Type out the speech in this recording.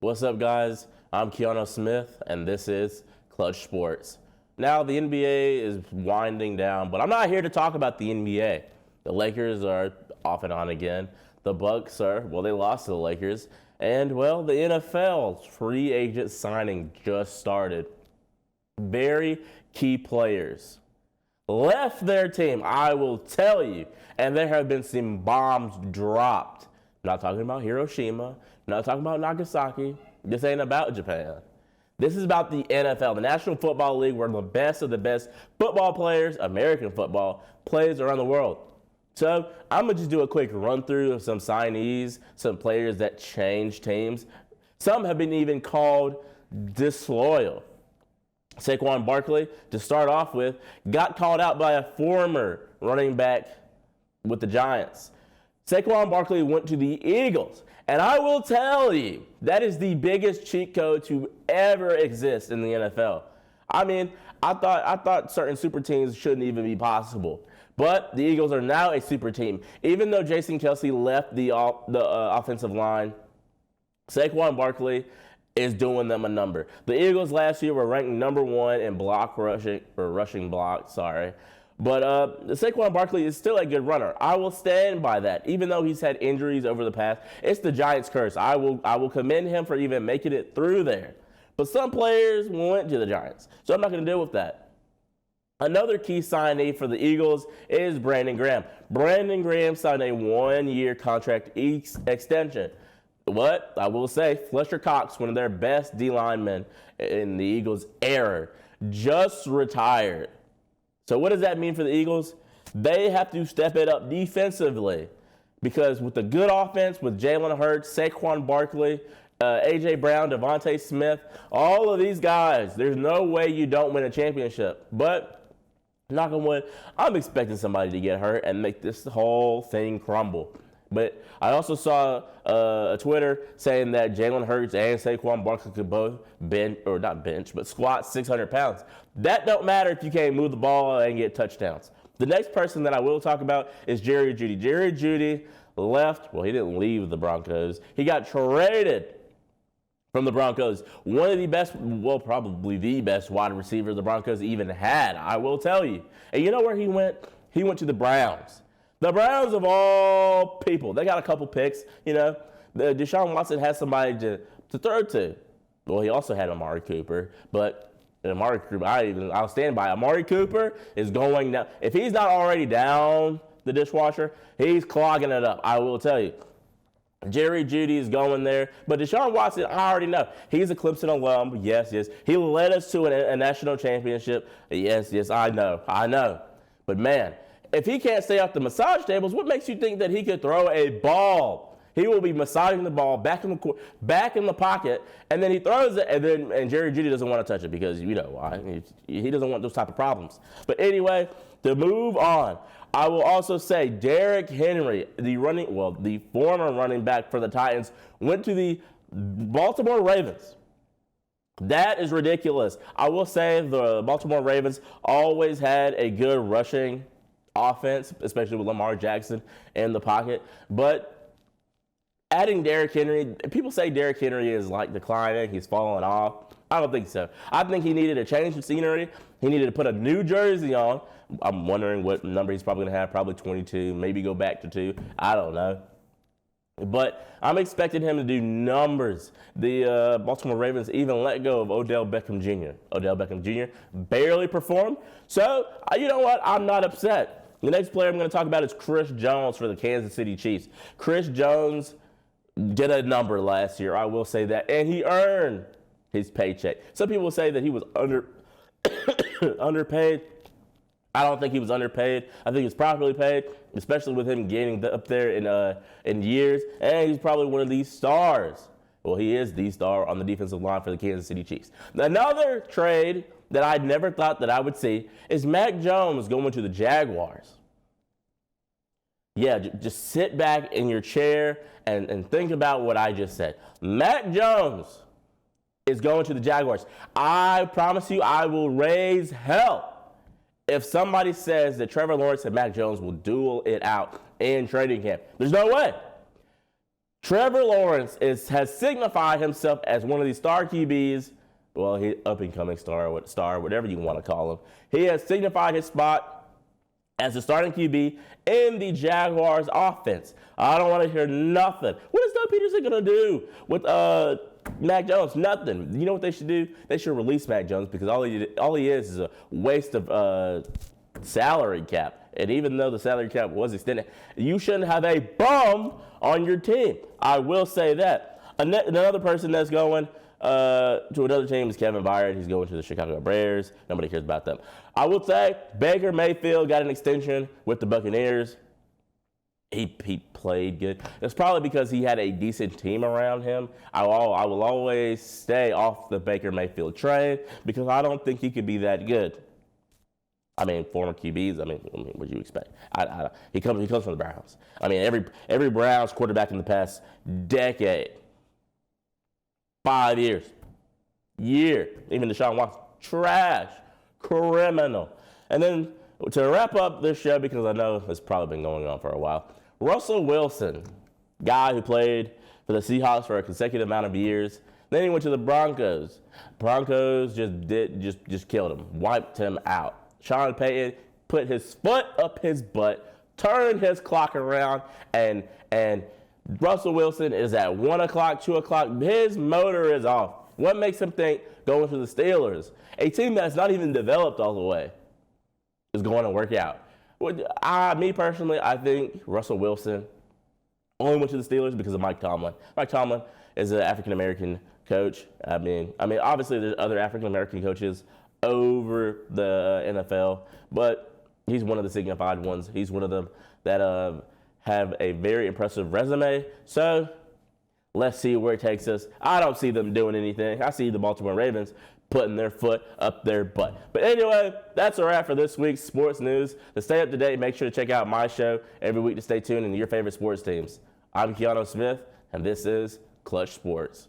What's up, guys? I'm Keano Smith, and this is Clutch Sports. Now, the NBA is winding down, but I'm not here to talk about the NBA. The Lakers are off and on again. The Bucks they lost to the Lakers. And, the NFL free agent signing just started. Very key players left their team, I will tell you. And there have been some bombs dropped. Not talking about Hiroshima, not talking about Nagasaki. This ain't about Japan. This is about the NFL, the National Football League, where the best of the best football players, American football, plays around the world. So I'm going to just do a quick run through of some signees, some players that changed teams. Some have been even called disloyal. Saquon Barkley, to start off with, got called out by a former running back with the Giants. Saquon Barkley went to the Eagles. And I will tell you, that is the biggest cheat code to ever exist in the NFL. I mean, I thought certain super teams shouldn't even be possible. But the Eagles are now a super team. Even though Jason Kelce left the offensive line, Saquon Barkley is doing them a number. The Eagles last year were ranked number 1 in rushing block. But Saquon Barkley is still a good runner. I will stand by that. Even though he's had injuries over the past, it's the Giants' curse. I will commend him for even making it through there. But some players went to the Giants, so I'm not going to deal with that. Another key signee for the Eagles is Brandon Graham. Brandon Graham signed a 1-year contract extension. What I will say, Fletcher Cox, one of their best D linemen in the Eagles' era, just retired. So what does that mean for the Eagles? They have to step it up defensively, because with the good offense, with Jalen Hurts, Saquon Barkley, A.J. Brown, Devontae Smith, all of these guys, there's no way you don't win a championship. But, knock on wood, I'm expecting somebody to get hurt and make this whole thing crumble. But I also saw a Twitter saying that Jalen Hurts and Saquon Barkley could both squat 600 pounds. That don't matter if you can't move the ball and get touchdowns. The next person that I will talk about is Jerry Jeudy. Jerry Jeudy left. Well, he didn't leave the Broncos. He got traded from the Broncos. One of the best, probably the best wide receiver the Broncos even had, I will tell you. And you know where he went? He went to the Browns. The Browns, of all people, they got a couple picks. Deshaun Watson has somebody to throw to. Well, he also had Amari Cooper, but Amari Cooper, I'll stand by. Amari Cooper is going down. If he's not already down the dishwasher, he's clogging it up, I will tell you. Jerry Jeudy is going there. But Deshaun Watson, I already know. He's a Clemson alum. Yes. He led us to a national championship. Yes, I know. But, man, if he can't stay off the massage tables, what makes you think that he could throw a ball? He will be massaging the ball back in the pocket, and then he throws it, and Jerry Jeudy doesn't want to touch it because you know why. He doesn't want those type of problems. But anyway, to move on, I will also say Derrick Henry, the former running back for the Titans, went to the Baltimore Ravens. That is ridiculous. I will say the Baltimore Ravens always had a good rushing offense, especially with Lamar Jackson in the pocket. But adding Derrick Henry, people say Derrick Henry is like declining, he's falling off. I don't think so. I think he needed a change of scenery. He needed to put a new jersey on. I'm wondering what number he's probably going to have, probably 22, maybe go back to 2. I don't know. But I'm expecting him to do numbers. The Baltimore Ravens even let go of Odell Beckham Jr. Odell Beckham Jr. barely performed. So, you know what? I'm not upset. The next player I'm going to talk about is Chris Jones for the Kansas City Chiefs. Chris Jones did a number last year, I will say that, and he earned his paycheck. Some people say that he was underpaid. I don't think he was underpaid. I think he was properly paid, especially with him getting up there in years, and he's probably one of these stars. Well, he is the star on the defensive line for the Kansas City Chiefs. Another trade that I never thought that I would see is Mac Jones going to the Jaguars. Yeah, just sit back in your chair and think about what I just said. Mac Jones is going to the Jaguars. I promise you, I will raise hell if somebody says that Trevor Lawrence and Mac Jones will duel it out in training camp. There's no way. Trevor Lawrence has signified himself as one of these star QBs. Well, he up-and-coming star, whatever you want to call him. He has signified his spot as the starting QB in the Jaguars offense. I don't want to hear nothing. What is Doug Peterson going to do with Mac Jones? Nothing. You know what they should do? They should release Mac Jones because all he is a waste of salary cap. And even though the salary cap was extended, you shouldn't have a bum on your team. I will say that. Another person that's going to another team is Kevin Byard. He's going to the Chicago Bears. Nobody cares about them. I will say Baker Mayfield got an extension with the Buccaneers. He played good. It's probably because he had a decent team around him. I will always stay off the Baker Mayfield train because I don't think he could be that good. I mean, former QBs. I mean, what do you expect? He comes from the Browns. I mean, every Browns quarterback in the past decade, 5 years, even Deshaun Watson, trash, criminal. And then to wrap up this show, because I know it's probably been going on for a while, Russell Wilson, guy who played for the Seahawks for a consecutive amount of years. Then he went to the Broncos. Broncos just killed him, wiped him out. Sean Payton put his foot up his butt, turned his clock around, and Russell Wilson is at 1 o'clock, 2 o'clock. His motor is off. What makes him think going to the Steelers, a team that's not even developed all the way, is going to work out? Me personally, I think Russell Wilson only went to the Steelers because of Mike Tomlin. Mike Tomlin is an African-American coach. I mean, obviously there's other African-American coaches over the NFL, but he's one of the signified ones. He's one of them that have a very impressive resume. So let's see where it takes us. I don't see them doing anything. I see the Baltimore Ravens putting their foot up their butt. But anyway, that's a wrap for this week's sports news. To stay up to date, make sure to check out my show every week to stay tuned in your favorite sports teams. I'm Keano Smith, and this is Clutch Sports.